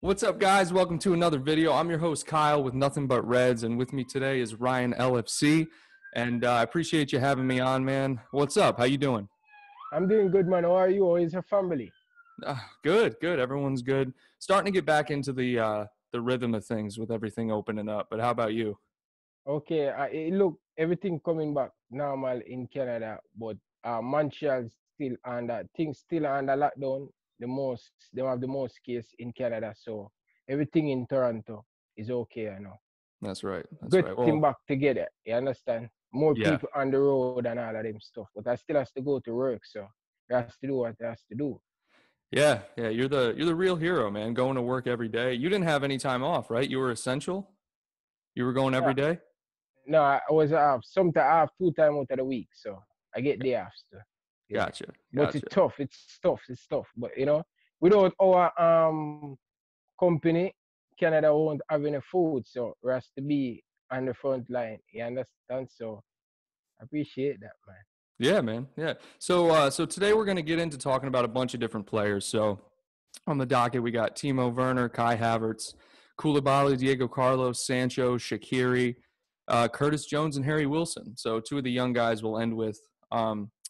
What's up, guys? Welcome to another video. I'm your host, Kyle, with Nothing But Reds, and with me today is Ryan LFC, and I appreciate you having me on, man. What's up? How you doing? I'm doing good, man. How are you? How is your family? Good. Everyone's good. Starting to get back into the rhythm of things with everything opening up. But how about you? Okay, look, everything coming back normal in Canada, but Montreal still under things still under lockdown. They have the most case in Canada, so everything in Toronto is okay, That's right. That's right. Getting Well, back together, you understand? More yeah, people on the road and all of them stuff, but I still has to go to work, so I has to do what I has to do. yeah. You're the real hero, man. Going to work every day. You didn't have any time off, right? You were essential. You were going Yeah, every day. no, I was sometimes I have 2 times out of the week, so I get day off still. Yeah. But Gotcha. it's tough. But without our company, Canada won't have any food, so we has to be on the front line. You understand? So I appreciate that, man. Yeah, man. Yeah. So today we're gonna get into talking about a bunch of different players. So on the docket, we got Timo Werner, Kai Havertz, Koulibaly, Diego Carlos, Sancho, Shaqiri, Curtis Jones, and Harry Wilson. So two of the young guys we'll end with.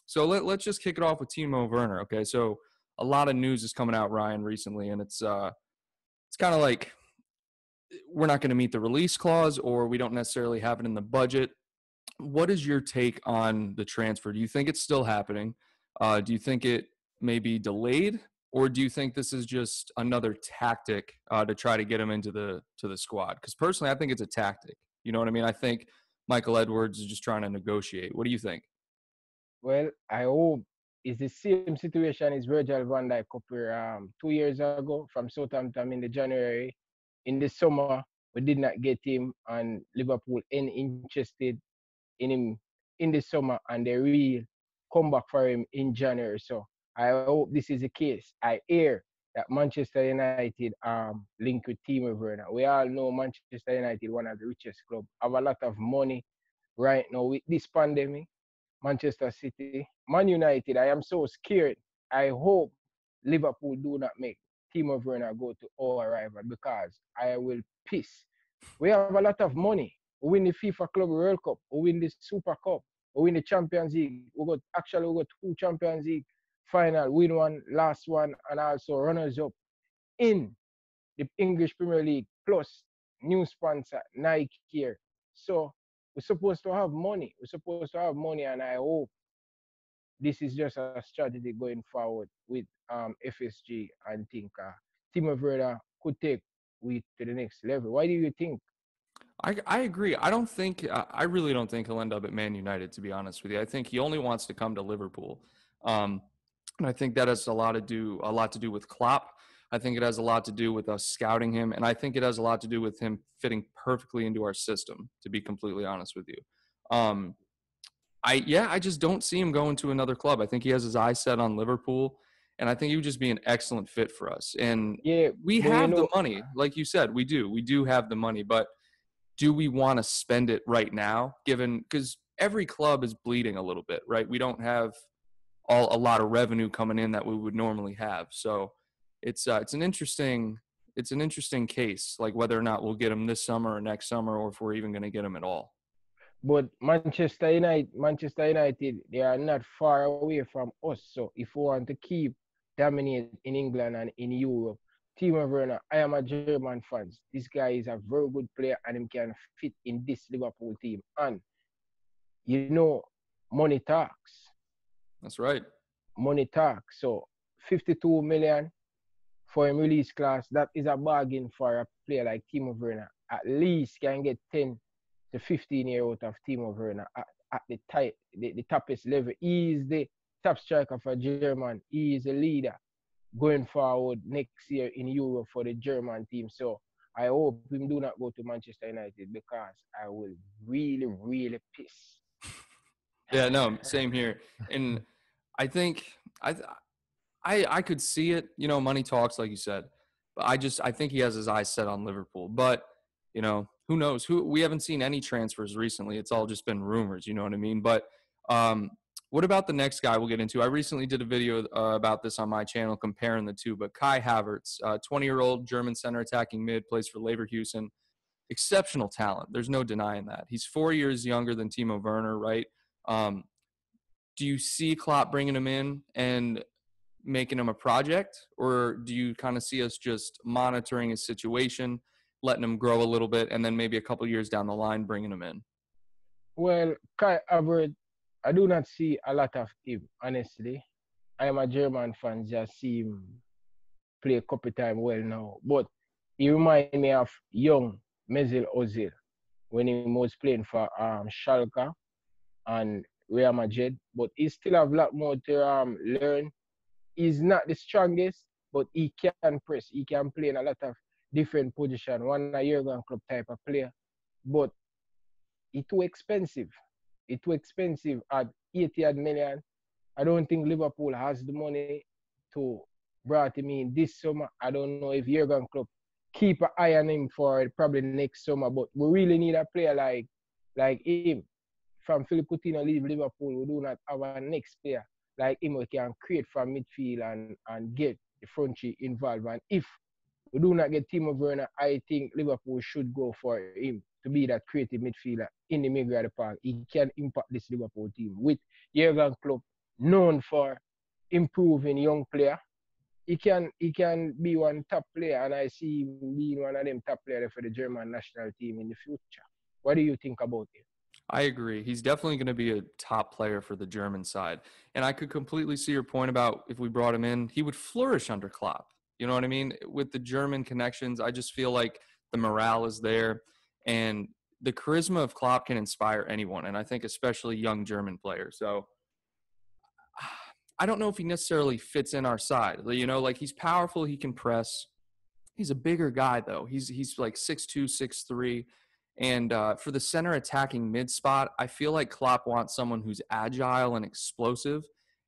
So let's just kick it off with Timo Werner. Okay. So a lot of news is coming out, Ryan, recently, and it's kind of like we're not going to meet the release clause, or we don't necessarily have it in the budget. What is your take on the transfer? Do you think it's still happening? Do you think it may be delayed, or do you think this is just another tactic to try to get him into the squad? Because personally, I think it's a tactic. You know what I mean? I think Michael Edwards is just trying to negotiate. What do you think? Well, I hope it's the same situation as Virgil van Dijk couple 2 years ago from Southampton in the January. In the summer, we did not get him, and Liverpool any interested in him in the summer, and they will come back for him in January. So I hope this is the case. I hear that Manchester United linked with Timo Werner. We all know Manchester United, one of the richest clubs, have a lot of money right now with this pandemic. Manchester City, Man United. I am so scared. I hope Liverpool do not make Timo Werner go to our rival because I will piss. We have a lot of money. We win the FIFA Club World Cup. We win the Super Cup. We win the Champions League. We got two Champions League final. Win one, last one, and also runners up in the English Premier League. Plus new sponsor Nike here. So we're supposed to have money. We're supposed to have money, and I hope this is just a strategy going forward with FSG and think Timo Werner could take we to the next level. Why do you think? I agree. I really don't think he'll end up at Man United. To be honest with you, I think he only wants to come to Liverpool, and I think that has a lot to do with Klopp. I think it has a lot to do with us scouting him, and I think it has a lot to do with him fitting perfectly into our system. To be completely honest with you, um, I just don't see him going to another club. I think he has his eyes set on Liverpool, and I think he would just be an excellent fit for us. And Yeah, we but have the money, like you said, we do. We do have the money, but do we want to spend it right now? Given because every club is bleeding a little bit, right? We don't have a lot of revenue coming in that we would normally have. So it's an interesting case, like whether or not we'll get him this summer or next summer, or if we're even going to get him at all. Manchester United, they are not far away from us. So if we want to keep dominate in England and in Europe, Timo Werner, I am a German fan. This guy is a very good player and he can fit in this Liverpool team. And you know, money talks. That's right. Money talks. So 52 million for a release class, that is a bargain for a player like Timo Werner. At least can get 10 to 15 year out of Timo Werner at the toppest level. He is the top striker for German. He is a leader going forward next year in Europe for the German team. So I hope him do not go to Manchester United because I will really, really piss. Yeah, no, same here. And I think I I could see it. Money talks, like you said. But I think he has his eyes set on Liverpool. But who knows? We haven't seen any transfers recently. It's all just been rumors. You know what I mean? But um, What about the next guy we'll get into? I recently did a video about this on my channel comparing the two, but Kai Havertz, 20-year-old German center attacking mid, plays for Leverkusen. Exceptional talent. There's no denying that. He's 4 years younger than Timo Werner, right? Um, do you see Klopp bringing him in and making him a project, or do you kind of see us just monitoring his situation, letting him grow a little bit, and then maybe a couple years down the line bringing him in? Well, Kai Havertz, I do not see a lot of him, honestly. I am a German fan, just see him play a couple times well now. But he reminds me of young Mesut Ozil when he was playing for Schalke and Real Madrid. But he still have a lot more to learn. He's not the strongest, but he can press. He can play in a lot of different positions. One a Jurgen Klopp type of player. But it's too expensive. It's too expensive at 80 million. I don't think Liverpool has the money to brought him in this summer. I don't know if Jurgen Klopp keep an eye on him for probably next summer, but we really need a player like him. From Philip Coutinho leave Liverpool, we do not have a next player like him who can create from midfield and get the front three involved. And if we do not get Timo Werner, I think Liverpool should go for him to be that creative midfielder in the middle of the park. He can impact this Liverpool team with Jurgen Klopp known for improving young player. He can be one top player, and I see him being one of them top players for the German national team in the future. What do you think about him? I agree. He's definitely going to be a top player for the German side. And I could completely see your point about if we brought him in, he would flourish under Klopp. You know what I mean? With the German connections, I just feel like the morale is there and the charisma of Klopp can inspire anyone. And I think especially young German players. So I don't know if he necessarily fits in our side. You know, like he's powerful, he can press. He's a bigger guy though. He's like 6'2", 6'3". And for the center attacking mid spot, I feel like Klopp wants someone who's agile and explosive.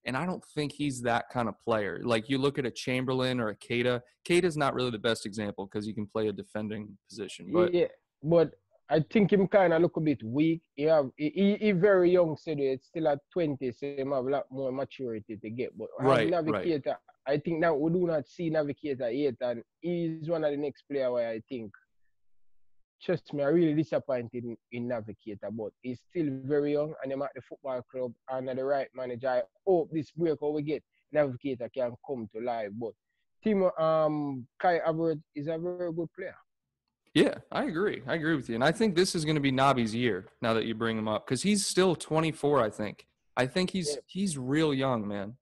And I don't think he's that kind of player. Like you look at a Chamberlain or a Keita. Keita's not really the best example because he can play a defending position. But Yeah, but I think him kind of look a bit weak. He very young, so it's still at 20, so he have a lot more maturity to get. But have right. Navigator, I think now we do not see Navigator yet, and he's one of the next player where I think. Trust me, I'm really disappointed in Navigator, but he's still very young and I'm at the football club under the right manager. I hope this breakout we get, Navigator can come to life. But Timo Kai Havertz is a very good player. Yeah, I agree. I agree with you. And I think this is going to be Nabi's year now that you bring him up because he's still 24, I think. I think he's real young, man.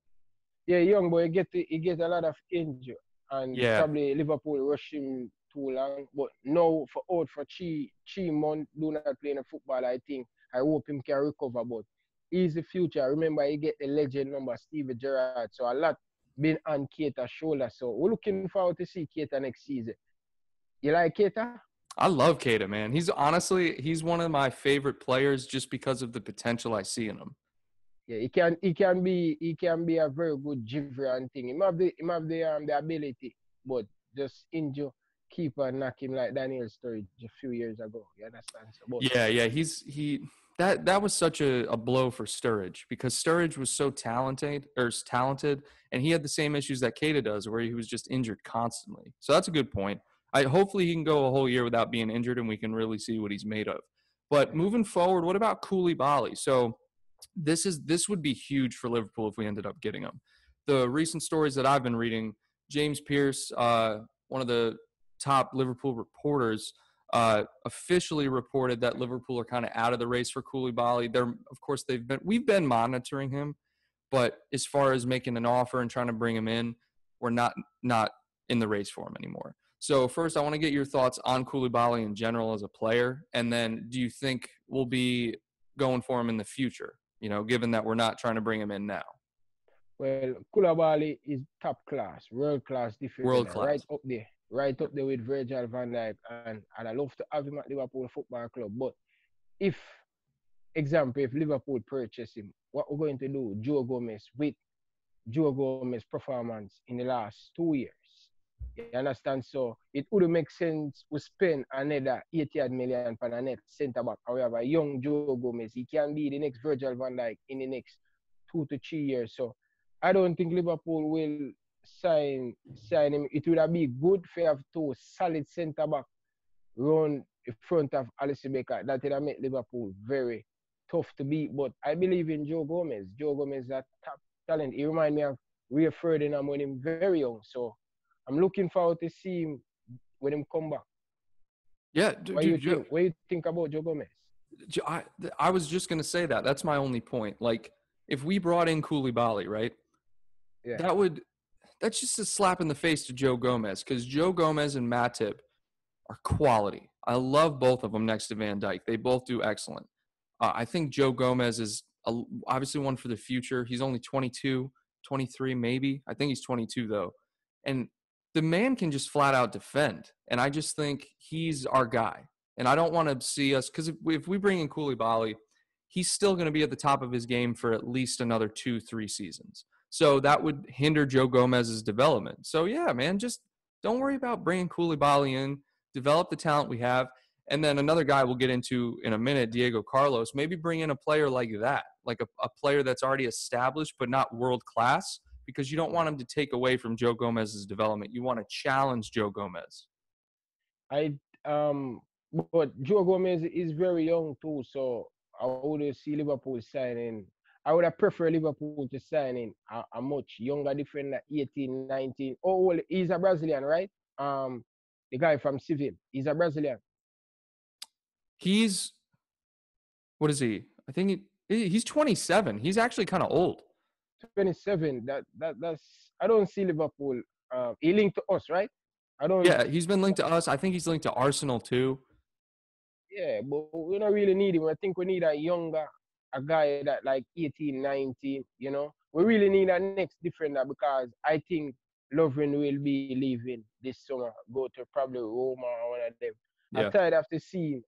Yeah, young boy, he get a lot of injury and Yeah. probably Liverpool rush him too long. But now for 3 months, do not play in the football. I hope him can recover. But he's the future. Remember, he get the legend number Steven Gerrard. So a lot been on Keita's shoulder. So we're looking forward to see Keita next season. You like Keita? I love Keita, man. He's one of my favorite players just because of the potential I see in him. Yeah, he can be a very good Givrian thing. He have the ability, but just injure keeper knock him like Daniel Sturridge a few years ago. You understand? So, but Yeah. That was such a blow for Sturridge because Sturridge was so talented, and he had the same issues that Keita does, where he was just injured constantly. So that's a good point. Hopefully he can go a whole year without being injured, and we can really see what he's made of. But moving forward, what about Koulibaly? So this would be huge for Liverpool if we ended up getting him. The recent stories that I've been reading, James Pearce, one of the top Liverpool reporters, officially reported that Liverpool are kind of out of the race for Koulibaly. Of course, we've been monitoring him, but as far as making an offer and trying to bring him in, we're not in the race for him anymore. So first, I want to get your thoughts on Koulibaly in general as a player, and then do you think we'll be going for him in the future? You know, given that we're not trying to bring him in now. Well, Koulibaly is top class, world class World defender, class. right up there with Virgil van Dijk, and I love to have him at Liverpool Football Club. But if Liverpool purchase him, what we're going to do, Joe Gomez performance in the last 2 years. You understand? So it would make sense we spend another 80 million for the next centre back. However, young Joe Gomez, he can be the next Virgil van Dijk in the next 2 to 3 years. So I don't think Liverpool will sign him. It would have been good for have two solid centre back run in front of Alisson Becker. That would have made Liverpool very tough to beat. But I believe in Joe Gomez. Joe Gomez is a top talent. He reminds me of Rio Ferdinand when him very young. So I'm looking forward to see him when him come back. Yeah, What you think? What you think about Joe Gomez? I was just going to say that. That's my only point. Like, if we brought in Koulibaly, right, Yeah. that's just a slap in the face to Joe Gomez, because Joe Gomez and Matip are quality. I love both of them next to Van Dijk. They both do excellent. I think Joe Gomez is obviously one for the future. He's only 22, 23 maybe. I think he's 22 though. And the man can just flat out defend. And I just think he's our guy. And I don't want to see us, because if we bring in Koulibaly, he's still going to be at the top of his game for at least another 2-3 seasons. So that would hinder Joe Gomez's development. So yeah, man, just don't worry about bringing Koulibaly in. Develop the talent we have. And then another guy we'll get into in a minute, Diego Carlos, maybe bring in a player like that, like a player that's already established but not world class, because you don't want him to take away from Joe Gomez's development. You want to challenge Joe Gomez. I but Joe Gomez is very young too, so I would see Liverpool signing. I would have preferred Liverpool to sign in a much younger defender, 18, 19. Oh, well, he's a Brazilian, right? The guy from Seville, he's a Brazilian. He's, what is he? I think he's 27. He's actually kind of old. 27. That's I don't see Liverpool. He linked to us, right? I don't. Yeah, he's been linked to us. I think he's linked to Arsenal too. Yeah, but we don't really need him. I think we need a guy that like 18, 19, you know. We really need a next defender because I think Lovren will be leaving this summer, go to probably Roma or one of them. Yeah. I'm tired of to see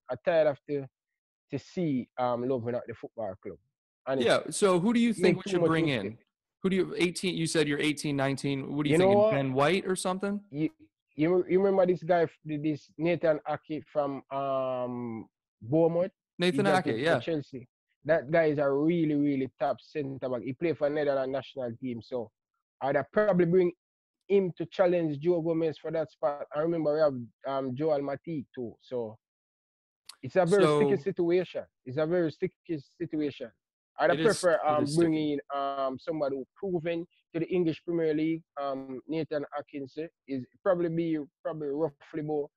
Lovren at the football club. Honestly. Yeah, so who do you think we should bring mistake. in? Who do you 18? You said you're 18, 19. What do you You know thinking? what? Ben White or something? You remember this guy, this Nathan Ake from Bournemouth? Nathan Ake, yeah. Chelsea. That guy is a really, really top centre back. He played for Netherlands national team, so I'd probably bring him to challenge Joe Gomez for that spot. I remember we have Joel Matip too, so it's a very sticky situation. It's a very sticky situation. I'd prefer bringing somebody who proven to the English Premier League. Nathan Atkinson is probably roughly about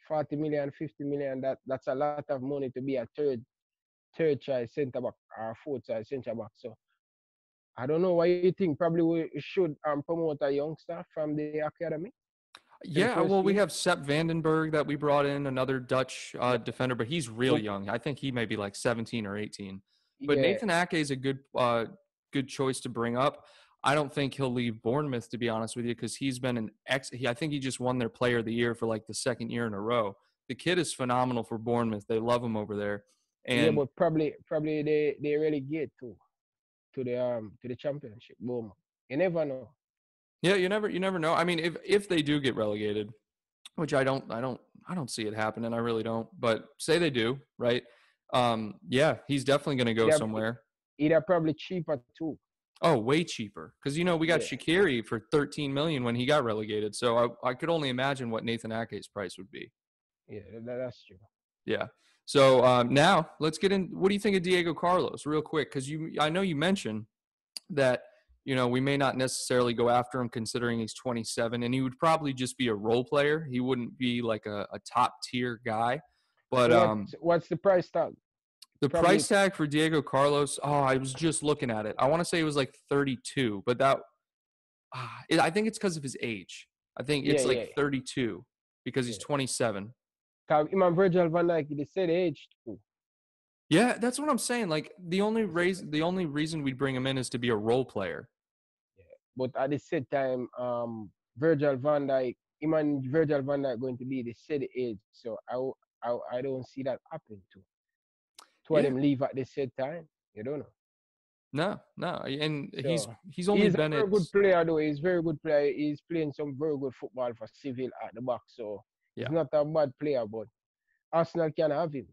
40 million, 50 million. That's a lot of money to be a third choice centre back or fourth choice centre back. So I don't know what you think. Probably we should promote a youngster from the academy. Yeah, well, we have Sepp Vandenberg that we brought in, another Dutch defender, but he's real young. I think he may be like 17 or 18. But yeah. Nathan Ake is a good choice to bring up. I don't think he'll leave Bournemouth, to be honest with you, because he's been I think he just won their Player of the Year for like the second year in a row. The kid is phenomenal for Bournemouth. They love him over there. And yeah, but probably they relegate to the championship. Bournemouth. You never know. Yeah, you never know. I mean, if they do get relegated, which I don't see it happening. I really don't. But say they do, right? Yeah, he's definitely going to go somewhere. Either probably cheaper too. Oh, way cheaper. Because we got Shaqiri for 13 million when he got relegated. So I could only imagine what Nathan Ake's price would be. Yeah, that's true. Yeah. So now let's get in. What do you think of Diego Carlos, real quick? Because I know you mentioned that. We may not necessarily go after him considering he's 27, and he would probably just be a role player. He wouldn't be like a top-tier guy. But so what's the price tag? The price tag for Diego Carlos, I was just looking at it. I want to say it was like 32, but I think it's because of his age. I think it's 32 because he's 27. Even Virgil van Dijk, they said age too. Yeah, that's what I'm saying. Like the only reason we'd bring him in is to be a role player. Yeah, but at the same time, Virgil van Dijk going to be the same age, so I don't see that happening too. Two of them leave at the same time. You don't know. No, and so, he's only been a very good player though. He's a very good player. He's playing some very good football for Seville at the back, so he's not a bad player. But Arsenal can have him.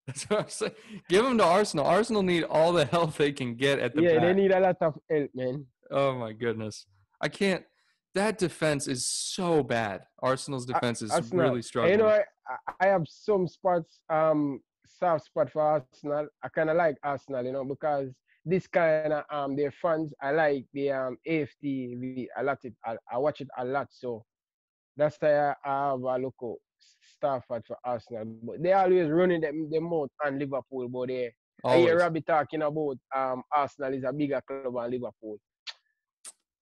That's what I'm saying. Give him to Arsenal. Arsenal need all the help they can get at the Yeah, they back. need a lot of help, man. Oh my goodness. I can't. That defense is so bad. Arsenal's defense is Arsenal. really And, struggling. I have some spots, soft spot for Arsenal. I kind of like Arsenal, because this kind of their fans. I like the AFTV a lot. I watch it a lot, so that's why I have a look at Stafford for Arsenal. But they always running them mouth on Liverpool, but I hear Always. Robbie talking about Arsenal is a bigger club than Liverpool.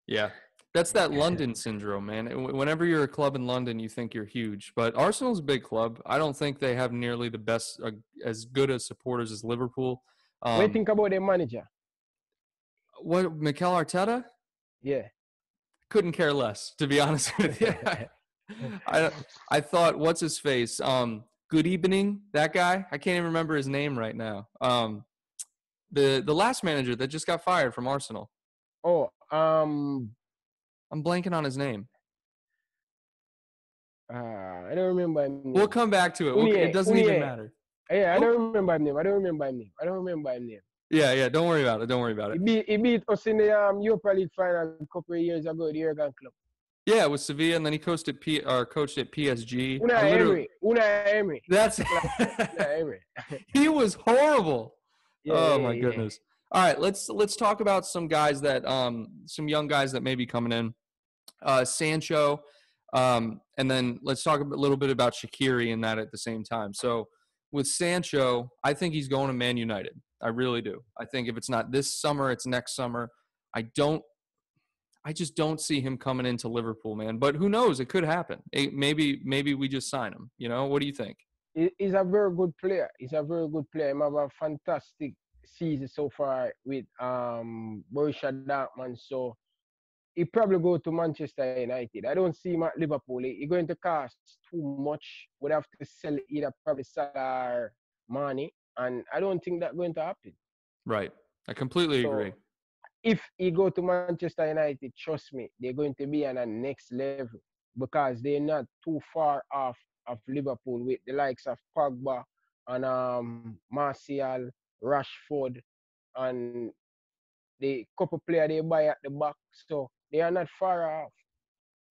Yeah. That's that London syndrome, man. Whenever you're a club in London, you think you're huge. But Arsenal's a big club. I don't think they have nearly the best, as good as supporters as Liverpool. What do you Um, think about their manager? what Mikel Arteta? Yeah. Couldn't care less, to be honest with you. I I thought, what's his face? Good evening, that guy. I can't even remember his name right now. The last manager that just got fired from Arsenal. Oh, I'm blanking on his name. I don't remember his We'll name. come back to it. It Unie, doesn't even Unie. matter. Yeah, I Who? don't remember his name. I don't remember his name. I don't remember his name. Yeah. Don't worry about it. Don't worry about it. He beat us in the Europa League final a couple of years ago, the Jurgen Club. Yeah, it was Sevilla, and then he coached at PSG. I Unai literally. Emery. Unai Emery. That's. Unai Emery. He was horrible. Yeah, Oh yeah, my yeah. goodness. All right, let's talk about some guys that some young guys that may be coming in. Sancho, and then let's talk a little bit about Shaqiri and that at the same time. So with Sancho, I think he's going to Man United. I really do. I think if it's not this summer, it's next summer. I just don't see him coming into Liverpool, man. But who knows? It could happen. Maybe we just sign him. What do you think? He's a very good player. He's a very good player. He have a fantastic season so far with Borussia Dortmund. So he probably go to Manchester United. I don't see him at Liverpool. He's going to cost too much. Would have to sell either probably Salah or Mane, and I don't think that's going to happen. Right. I completely agree. So if he go to Manchester United, trust me, they're going to be on a next level because they're not too far off of Liverpool with the likes of Pogba and Martial, Rashford, and the couple player they buy at the back. So they are not far off.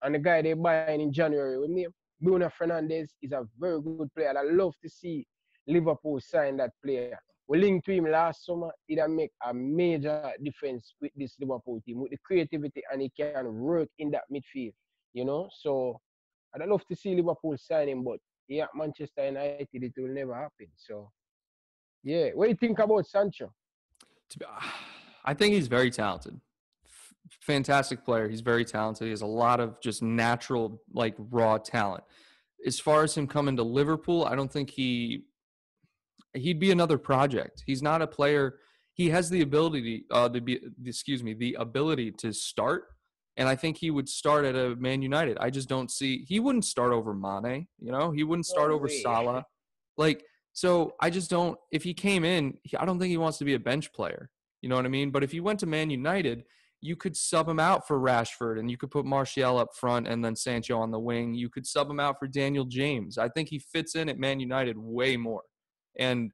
And the guy they buying in January with me, Bruno Fernandes, is a very good player. I love to see Liverpool sign that player. We linked to him last summer. He done make a major difference with this Liverpool team, with the creativity, and he can work in that midfield. So I'd love to see Liverpool sign him, but yeah, Manchester United, it will never happen. So yeah, what do you think about Sancho? I think he's very talented. Fantastic player. He's very talented. He has a lot of just natural, like raw talent. As far as him coming to Liverpool, I don't think he'd be another project. He's not a player. He has the ability to be, the ability to start, and I think he would start at a Man United. I just don't see he wouldn't start over Mane. He wouldn't start No over way. Salah. Like so, I just don't. If he came in, I don't think he wants to be a bench player. You know what I mean? But if he went to Man United, you could sub him out for Rashford, and you could put Martial up front, and then Sancho on the wing. You could sub him out for Daniel James. I think he fits in at Man United way more. And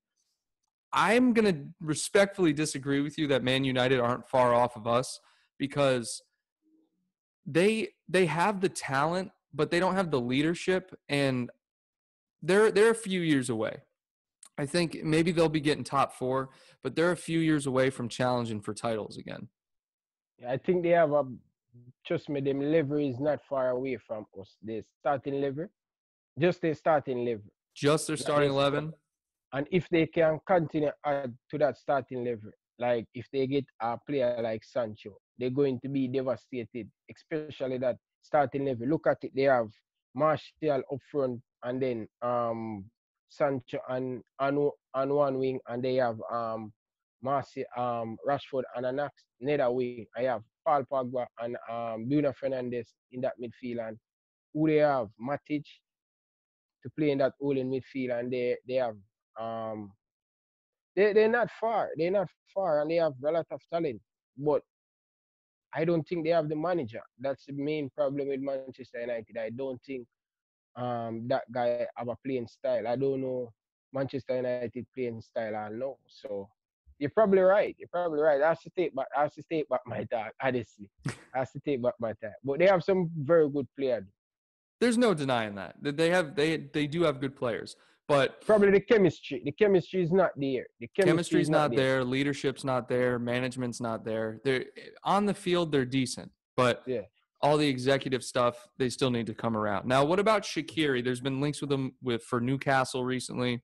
I'm going to respectfully disagree with you that Man United aren't far off of us because they have the talent, but they don't have the leadership, and they're a few years away. I think maybe they'll be getting top four, but they're a few years away from challenging for titles again. I think they have a trust me, them level is not far away from us. The starting level, just the starting level, Just their not starting their squad. 11. And if they can continue add to that starting level, like if they get a player like Sancho, they're going to be devastated, especially that starting level. Look at it, they have Martial up front and then Sancho and one wing, and they have Rashford and another wing. I have Paul Pogba and Bruno Fernandes in that midfield, and who they have Matic to play in that hole in midfield, and they have um they're not far. They're not far, and they have a lot of talent. But I don't think they have the manager. That's the main problem with Manchester United. I don't think that guy have a playing style. I don't know. Manchester United playing style are now. So you're probably right. You're probably right. I have to take back my talk, honestly. I have to take back my talk. But they have some very good players. There's no denying that. They do have good players, but Probably the chemistry. The chemistry is not there. The chemistry is chemistry's not not there. there, leadership's not there, management's not there. They're on the field, they're decent, but Yeah. all the executive stuff, they still need to come around. Now, what about Shaqiri? There's been links with him for Newcastle recently,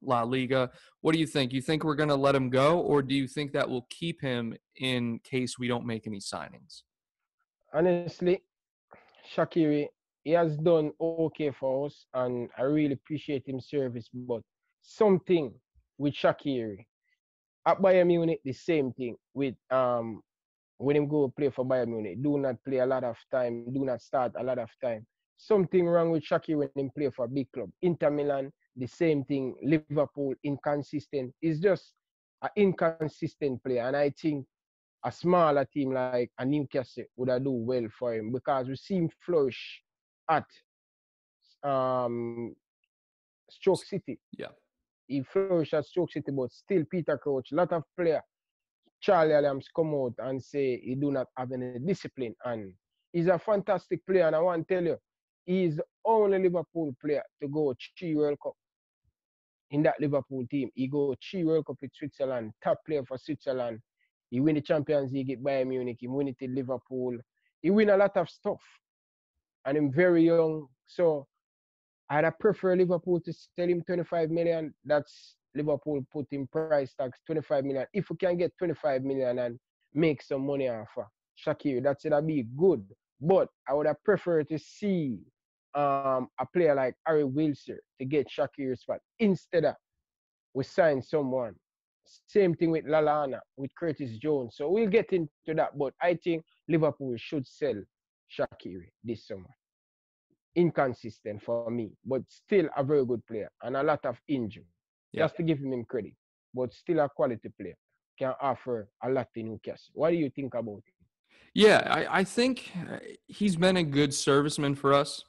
La Liga. What do you think? You think we're going to let him go, or do you think that will keep him in case we don't make any signings? Honestly, Shakiri, he has done okay for us, and I really appreciate his service. But something with Shakiri at Bayern Munich, the same thing with when him go play for Bayern Munich, do not play a lot of time, do not start a lot of time. Something wrong with Shakiri when him play for a big club. Inter Milan, the same thing. Liverpool, inconsistent. It's just an inconsistent player, and I think a smaller team like a Newcastle would have do well for him because we see him flourish at um, Stoke City. Yeah. He flourished at Stoke City, but still Peter Crouch, a lot of players, Charlie Adams come out and say he do not have any discipline. And he's a fantastic player, and I want to tell you, he's the only Liverpool player to go 3 World Cup in that Liverpool team. He go 3 World Cup with Switzerland, top player for Switzerland. He win the Champions League at Bayern Munich. He win it in Liverpool. He win a lot of stuff. And I'm very young. So I'd prefer Liverpool to sell him 25 million. That's Liverpool put in price tags 25 million. If we can get 25 million and make some money off of Shaqiri, that's it'll be good. But I would have preferred to see a player like Harry Wilson to get Shaqiri's spot instead of we sign someone. Same thing with Lallana, with Curtis Jones. So we'll get into that. But I think Liverpool should sell Shaqiri this summer. Inconsistent for me, but still a very good player and a lot of injury. Yeah. Just to give him credit, but still a quality player. Can offer a lot in Newcastle. What do you think about him? Yeah, I think he's been a good serviceman for us.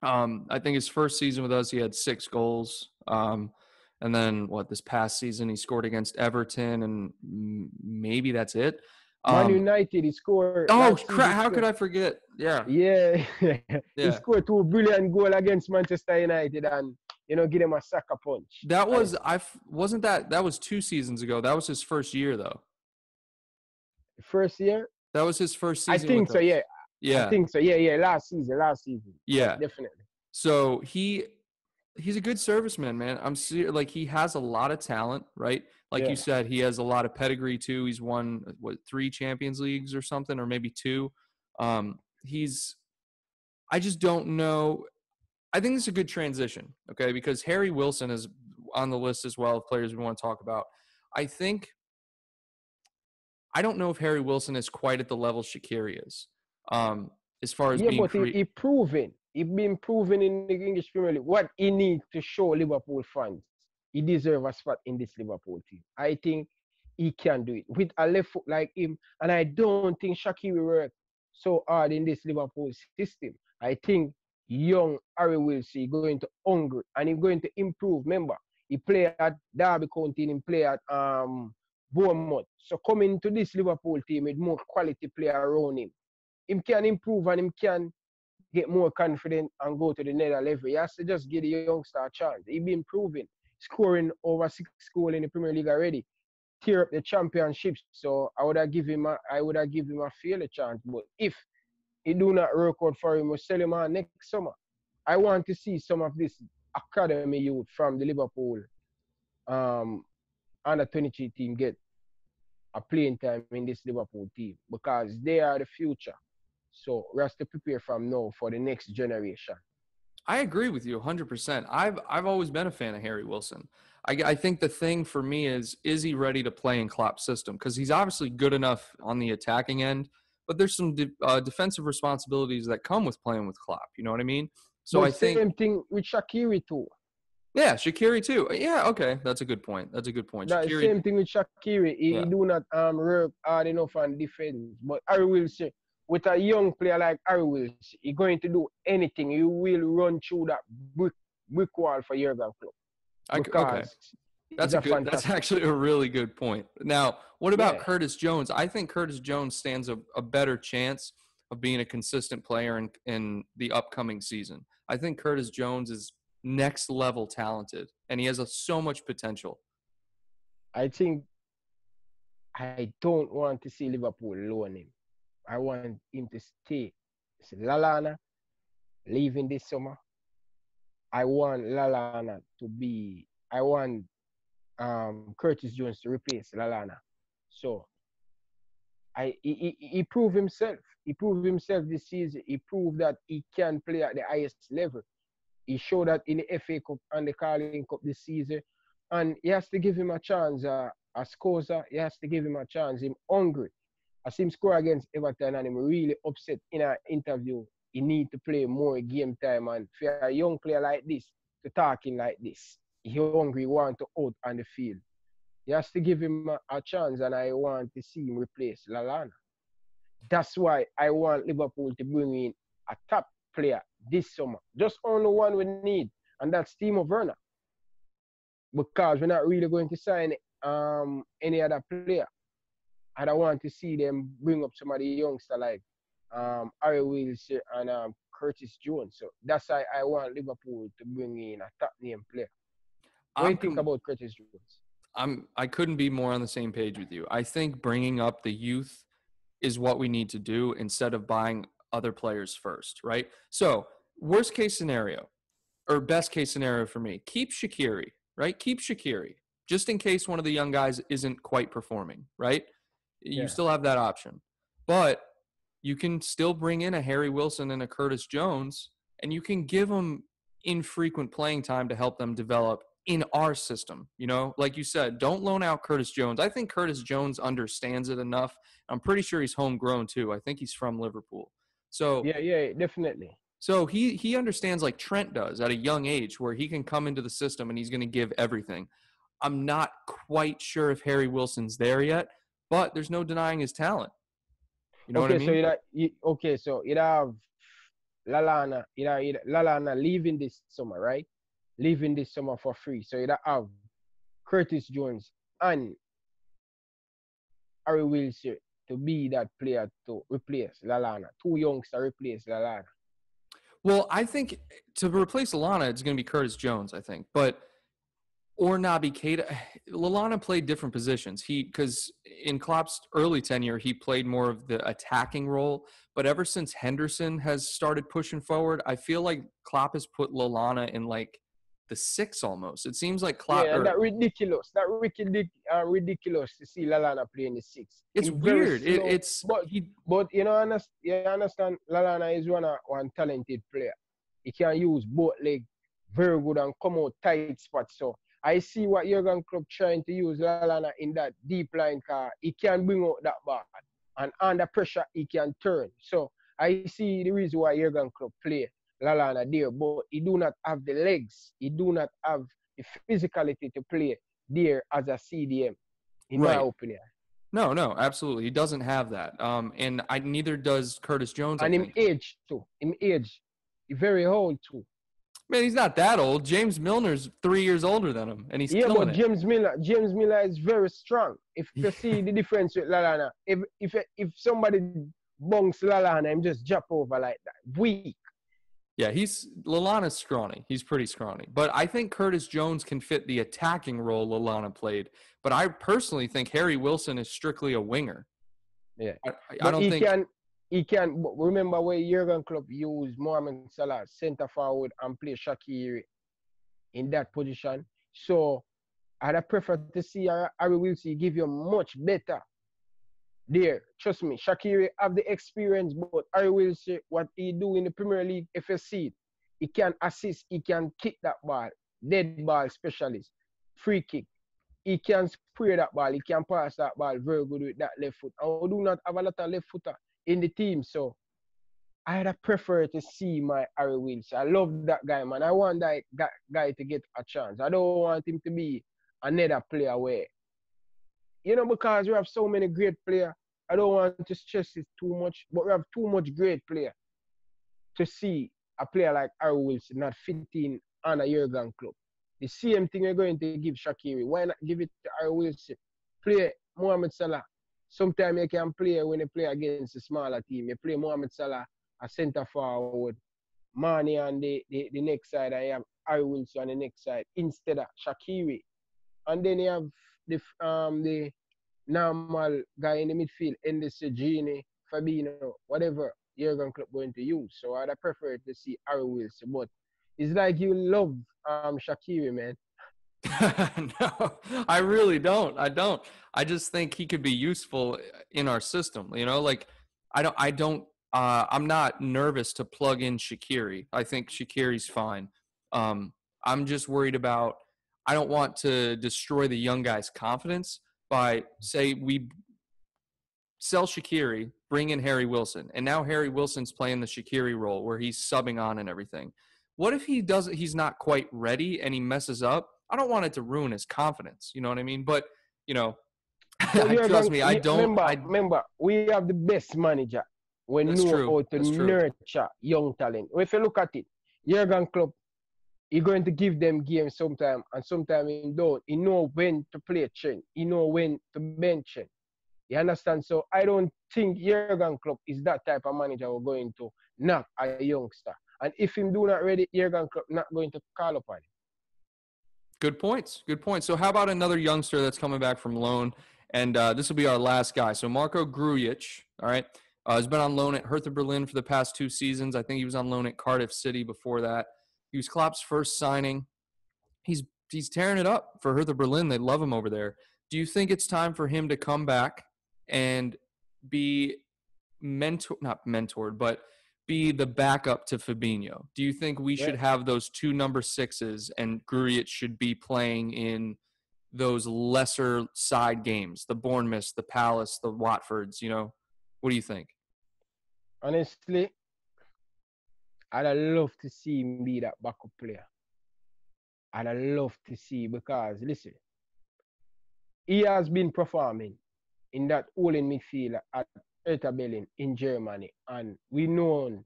I think his first season with us, he had 6 goals. And then this past season, he scored against Everton, and maybe that's it. Man United, he scored. Oh, crap. How could I forget? Yeah. Yeah. Yeah. He scored 2 brilliant goals against Manchester United and, give him a sucker punch. That was, that was 2 seasons ago. That was his first year, though. First year? That was his first season. I think so, yeah. Yeah. I think so. Yeah. Last season. Yeah. Definitely. So he's a good serviceman, man. I'm serious. Like, he has a lot of talent, right? Like you said, he has a lot of pedigree too. He's won 3 Champions Leagues or something, or maybe 2. I just don't know. I think this is a good transition, okay? Because Harry Wilson is on the list as well of players we want to talk about. I don't know if Harry Wilson is quite at the level Shaqiri is, as far as being. Yeah, but he proven. He been proven in the English Premier League what he needs to show Liverpool fans. He deserves a spot in this Liverpool team. I think he can do it with a left foot like him. And I don't think Shaqiri will work so hard in this Liverpool system. I think young Harry Wilson is going to hungry and he's going to improve. Remember, he played at Derby County and he played at Bournemouth. So coming to this Liverpool team with more quality player around him, he can improve and he can get more confident and go to the next level. He has to just give the youngster a chance. He's been improving, scoring over 6 goals in the Premier League already, tear up the championships. So I would have given him a fair chance. But if it do not work out for him, we'll sell him on next summer. I want to see some of this academy youth from the Liverpool under 23 team get a playing time in this Liverpool team because they are the future. So we have to prepare from now for the next generation. I agree with you 100%. I've always been a fan of Harry Wilson. I think the thing for me is he ready to play in Klopp's system? Because he's obviously good enough on the attacking end, but there's some defensive responsibilities that come with playing with Klopp. You know what I mean? So but I think same thing with Shaqiri too. Yeah, Shaqiri too. Yeah, okay, that's a good point. Shaqiri, same thing with Shaqiri. He do not work hard enough on defense. But Harry Wilson, with a young player like Harry Wilson, he's going to do anything. He will run through that brick wall for Jurgen Klopp. Okay. because he's a That's fantastic. actually a really good point. Now, what about Yeah, Curtis Jones? I think Curtis Jones stands a better chance of being a consistent player in the upcoming season. I think Curtis Jones is next level talented and he has so much potential. I think I don't want to see Liverpool loan him. I want him to stay. It's Lallana leaving this summer. I want Lallana to be. I want Curtis Jones to replace Lallana. So he proved himself. He proved himself this season. He proved that he can play at the highest level. He showed that in the FA Cup and the Carling Cup this season. And he has to give him a chance. As Scosa, he has to give him a chance. Him hungry. I see him score against Everton and him really upset in an interview. He need to play more game time. And for a young player like this to talking like this, he hungry, want to out on the field. He has to give him a chance, and I want to see him replace Lallana. That's why I want Liverpool to bring in a top player this summer. Just only one we need, and that's Timo Werner. Because we're not really going to sign any other player. And I want to see them bring up some of the youngsters like Harry Wilson and Curtis Jones. So that's why I want Liverpool to bring in a top name player. What do I'm you think com- about Curtis Jones? I couldn't be more on the same page with you. I think bringing up the youth is what we need to do instead of buying other players first, right? So, worst case scenario or best case scenario for me, keep Shaqiri, right? Keep Shaqiri just in case one of the young guys isn't quite performing, right? You Yeah. still have that option. But you can still bring in a Harry Wilson and a Curtis Jones, and you can give them infrequent playing time to help them develop in our system. You know, like you said, don't loan out Curtis Jones. I think Curtis Jones understands it enough. I'm pretty sure he's homegrown too. I think he's from Liverpool. So Yeah, definitely. he understands like Trent does at a young age where he can come into the system and he's going to give everything. I'm not quite sure if Harry Wilson's there yet, but there's no denying his talent. You know what I Okay, so mean? you have Lalana leaving this summer, right? Leaving this summer for free. So you have Curtis Jones and Harry Wilson to be that player to replace Lalana. Two youngs to replace Lalana. Well, I think to replace Lalana, it's going to be Curtis Jones, I think. But or Naby Keita. Lallana played different positions. Because in Klopp's early tenure, he played more of the attacking role. But ever since Henderson has started pushing forward, I feel like Klopp has put Lallana in like the six almost. It seems like Klopp Yeah, and or that ridiculous. Ridiculous to see Lalana play in the six. it's He's very weird. slow, It's but he. you understand Lalana is one talented player. He can use both legs very good and come out tight spots. So I see what Jurgen Klopp trying to use Lalana in that deep line car. He can bring out that ball. And under pressure, he can turn. So I see the reason why Jurgen Klopp play Lalana there, but he do not have the legs. He do not have the physicality to play there as a CDM, in my Right. opinion. No, absolutely. He doesn't have that. And neither does Curtis Jones, I And him think. age too. Him age. He very old too. Man, he's not that old. James Milner's 3 years older than him, and he's Yeah, killing but it. James Miller is very strong. If you see the difference with Lalana, if somebody bunks Lalana, him just jump over like that. Weak. Yeah, Lallana's scrawny. He's pretty scrawny. But I think Curtis Jones can fit the attacking role Lallana played. But I personally think Harry Wilson is strictly a winger. Yeah. I But don't think he can remember where Jurgen Klopp used Mohamed Salah center forward and play Shaqiri in that position. So I'd prefer to see Harry Wilson give you much better there. Trust me, Shaqiri have the experience, but Harry Wilson, what he do in the Premier League, FSC, he can assist, he can kick that ball, dead ball specialist, free kick. He can spray that ball, he can pass that ball very good with that left foot. And we do not have a lot of left footer in the team, so I'd prefer to see my Harry Wilson. I love that guy, man. I want that guy to get a chance. I don't want him to be another player where, because we have so many great players. I don't want to stress it too much, but we have too much great player to see a player like Harry Wilson not fitting on a Jurgen Klopp. The same thing we're going to give Shaqiri. Why not give it to Harry Wilson? Play Mohamed Salah. Sometimes you can play when you play against a smaller team. You play Mohamed Salah a centre forward, Mane on the next side, I have Harry Wilson on the next side instead of Shaqiri. And then you have the normal guy in the midfield, Endese, Gini, Fabinho, whatever Jurgen Klopp going to use. So I'd prefer to see Harry Wilson. But it's like you love Shaqiri, man. No, I really don't. I don't. I just think he could be useful in our system. Like I'm not nervous to plug in Shaqiri. I think Shaqiri's fine. I'm just worried about. I don't want to destroy the young guy's confidence by say we sell Shaqiri, bring in Harry Wilson, and now Harry Wilson's playing the Shaqiri role where he's subbing on and everything. What if he's not quite ready and he messes up? I don't want it to ruin his confidence. You know what I mean? But, trust me, I don't. Remember, we have the best manager when That's know true. how to That's true. nurture young talent. If you look at it, Jurgen Klopp, he's going to give them games sometime, and sometime he don't. He know when to play Trent. He know when to bench Trent. You understand? So I don't think Jurgen Klopp is that type of manager who's going to knock a youngster. And if him do not ready, Jurgen Klopp not going to call upon him. Good points. Good points. So how about another youngster that's coming back from loan? And this will be our last guy. So Marco Grujic, all right, has been on loan at Hertha Berlin for the past 2 seasons. I think he was on loan at Cardiff City before that. He was Klopp's first signing. He's tearing it up for Hertha Berlin. They love him over there. Do you think it's time for him to come back and be not mentored, but be the backup to Fabinho? Do you think we should have those 2 number 6s and Grujic should be playing in those lesser side games, the Bournemouths, the Palace, the Watfords, What do you think? Honestly, I'd love to see him be that backup player. I'd love to see because, listen, he has been performing in that holding midfield at Hertha Berlin in Germany, and we know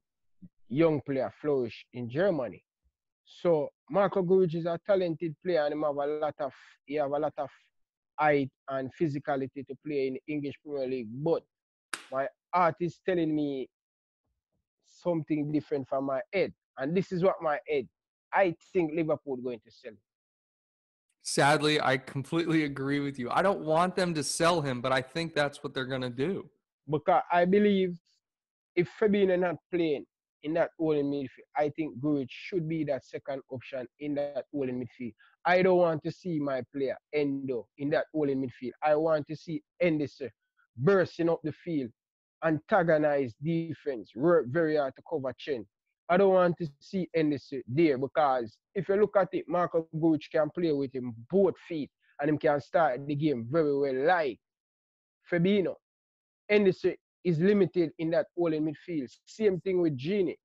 young player flourish in Germany. So Marco Grujic is a talented player, and he have a lot of height and physicality to play in the English Premier League. But my heart is telling me something different from my head, and this is what my head. I think Liverpool going to sell him. Sadly, I completely agree with you. I don't want them to sell him, but I think that's what they're going to do. Because I believe if Fabinho not playing in that holding midfield, I think Grujic should be that second option in that holding midfield. I don't want to see my player Endo in that holding midfield. I want to see Endese bursting up the field, antagonize defense, work very hard to cover Chen. I don't want to see Endese there because if you look at it, Marco Grujic can play with him both feet and him can start the game very well like Fabinho. Endese is limited in that holding midfield. Same thing with Gini.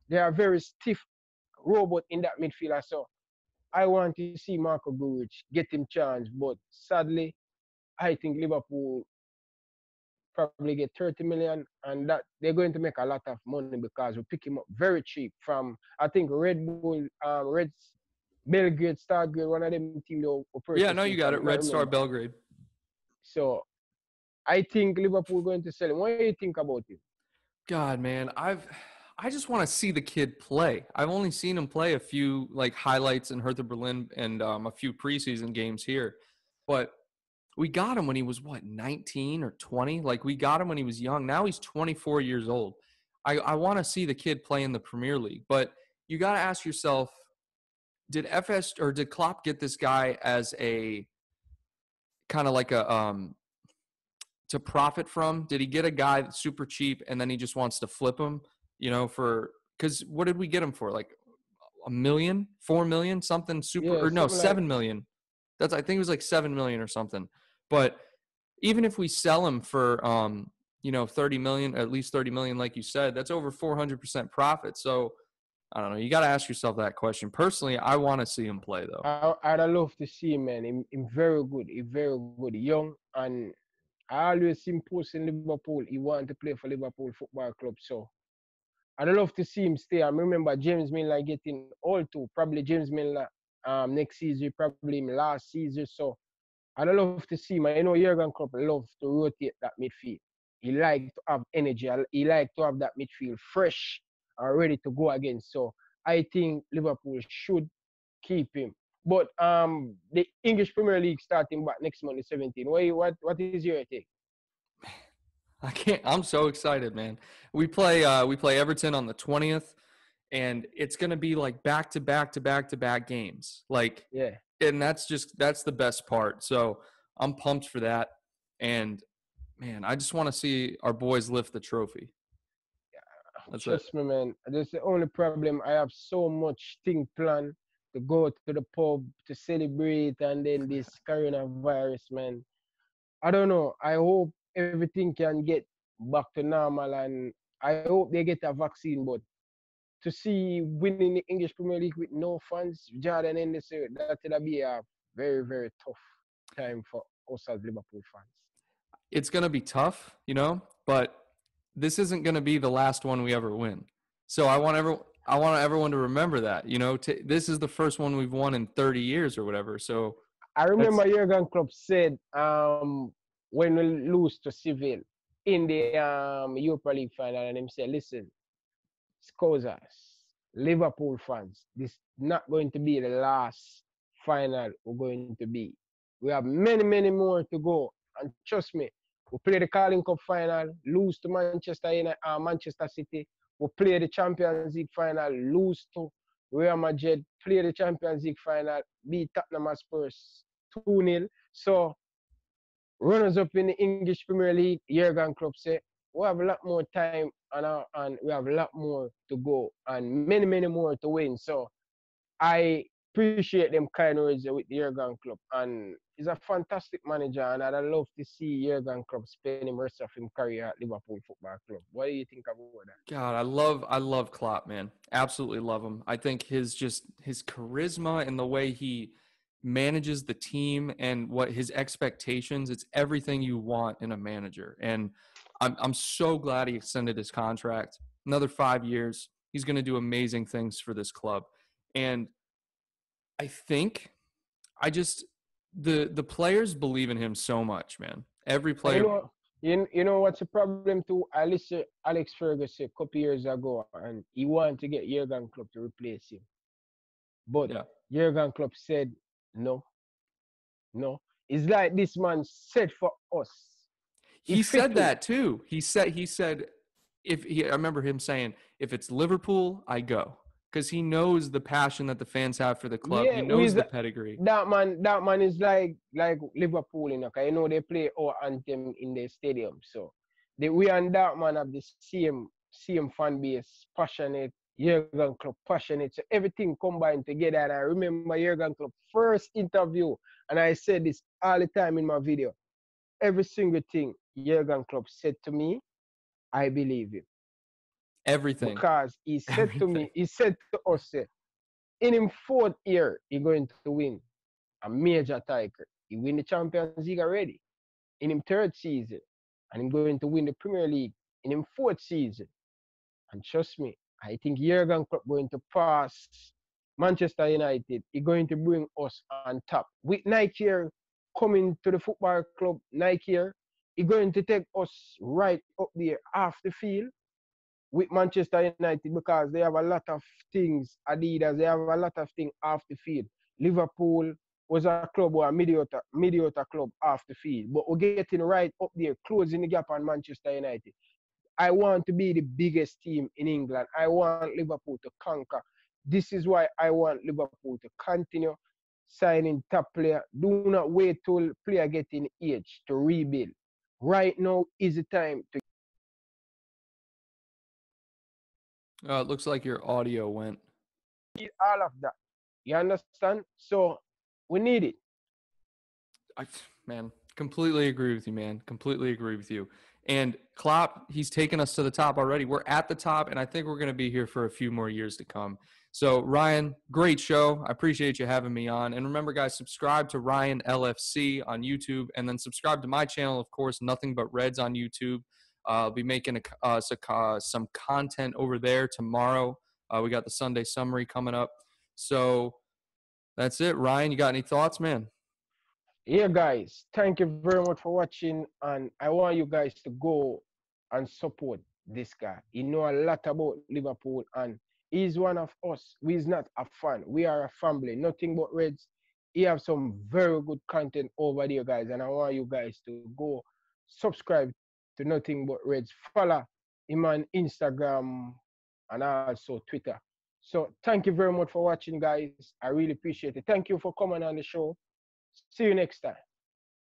They are very stiff robot in that midfield. So I want to see Marco Grujic get him chance, but sadly, I think Liverpool probably get 30 million, and that they're going to make a lot of money because we pick him up very cheap from I think Red Bull, Belgrade, Stargrade, one of them team they purchased. Yeah, no, you got it. Red Star Belgrade. So I think Liverpool going to sell him. What do you think about him? God, man, I just want to see the kid play. I've only seen him play a few highlights in Hertha Berlin and a few preseason games here, but we got him when he was 19 or 20. We got him when he was young. Now he's 24 years old. I want to see the kid play in the Premier League, but you got to ask yourself, did Klopp get this guy as a kind of to profit from? Did he get a guy that's super cheap and then he just wants to flip him, because what did we get him for? $1 million, 4 million, something super, or no, 7 million. I think it was 7 million or something. But even if we sell him for, 30 million, at least 30 million, like you said, that's over 400% profit. So I don't know. You got to ask yourself that question. Personally, I want to see him play though. I'd love to see him, man. He's very good. He's very good, young, and I always see him post in Liverpool. He wanted to play for Liverpool Football Club. So I'd love to see him stay. I remember James Milner getting old too. Probably James Milner next season, probably him last season. So I'd love to see him. I know Jurgen Klopp loves to rotate that midfield. He like to have energy. He like to have that midfield fresh and ready to go again. So I think Liverpool should keep him. But the English Premier League starting back next month, the 17th. What is your take? I can't. I'm so excited, man. We play Everton on the 20th, and it's gonna be like back to back to back to back games. Like, Yeah, and that's the best part. So I'm pumped for that. And man, I just want to see our boys lift the trophy. That's it. trust me, man. That's the only problem. I have so much thing planned to go to the pub to celebrate, and then this coronavirus, man. I don't know. I hope everything can get back to normal, and I hope they get a vaccine. But to see winning the English Premier League with no fans, Jordan Henderson, that would be a very, very tough time for us as Liverpool fans. It's gonna be tough, but this isn't gonna be the last one we ever win. So I want everyone to remember that. This is the first one we've won in 30 years or whatever. So I that's remember Jurgen Klopp said when we lose to Seville in the Europa League final, and him said, "Listen, Scousers, Liverpool fans, this not going to be the last final we're going to be. We have many, many more to go. And trust me, we play the Carling Cup final, lose to Manchester City. We play the Champions League final, lose to Real Madrid, play the Champions League final, beat Tottenham Spurs 2-0. So runners up in the English Premier League, Jurgen Klopp said, we have a lot more time and we have a lot more to go and many, many more to win. So I appreciate them kind words with Jurgen Klopp. And he's a fantastic manager, and I'd love to see Jurgen Klopp spend the rest of his career at Liverpool Football Club. What do you think about that? God, I love Klopp, man. Absolutely love him. I think his charisma and the way he manages the team and what his expectations, it's everything you want in a manager. And I'm so glad he extended his contract. Another 5 years. He's going to do amazing things for this club. And I think I just the players believe in him so much, man. Every And player. you know what's the problem too? I listened Alex Ferguson a couple years ago, and he wanted to get Jurgen Klopp to replace him. But Yeah. Jurgen Klopp said, no, no. It's like this man said for us. He Fit said to. that too. He said I remember him saying, if it's Liverpool, I go. Because he knows the passion that the fans have for the club. He Yeah, knows the pedigree. that man is like Liverpool, you know they play our anthem in the stadium. So we and that man have the same fan base, passionate, Jurgen Klopp passionate. So everything combined together. And I remember Jurgen Klopp first interview, and I said this all the time in my video. Every single thing Jurgen Klopp said to me, I believe him. Everything. Because he said to Everything. me, he said to us, in his fourth year, he's going to win a major title. He win the Champions League already in his third season, and he's going to win the Premier League in his fourth season. And trust me, I think Jurgen Klopp going to pass Manchester United. He's going to bring us on top. With Nike here coming to the football club, Nike here, he's going to take us right up there off the field with Manchester United because they have a lot of things, Adidas, they have a lot of things off the field. Liverpool was a club or a mediocre club off the field, but we're getting right up there, closing the gap on Manchester United. I want to be the biggest team in England. I want Liverpool to conquer. This is why I want Liverpool to continue signing top player. Do not wait till player get in age to rebuild. Right now is the time to It looks like your audio went. get all of that. You understand? So we need it. I, man, completely agree with you, man. Completely agree with you. And Klopp, he's taken us to the top already. We're at the top, and I think we're going to be here for a few more years to come. So, Ryan, great show. I appreciate you having me on. And remember, guys, subscribe to Ryan LFC on YouTube, and then subscribe to my channel, of course, Nothing But Reds on YouTube. I'll be making some content over there tomorrow. We got the Sunday summary coming up. So That's it. Ryan, you got any thoughts, man? Yeah, guys, thank you very much for watching, and I want you guys to go and support this guy. He know a lot about Liverpool, and he's one of us. We's not a fan. We are a family. Nothing but Reds. He have some very good content over there, guys, and I want you guys to go subscribe to Nothing But Reds. Follow him on Instagram and also Twitter. So thank you very much for watching, guys. I really appreciate it. Thank you for coming on the show. See you next time.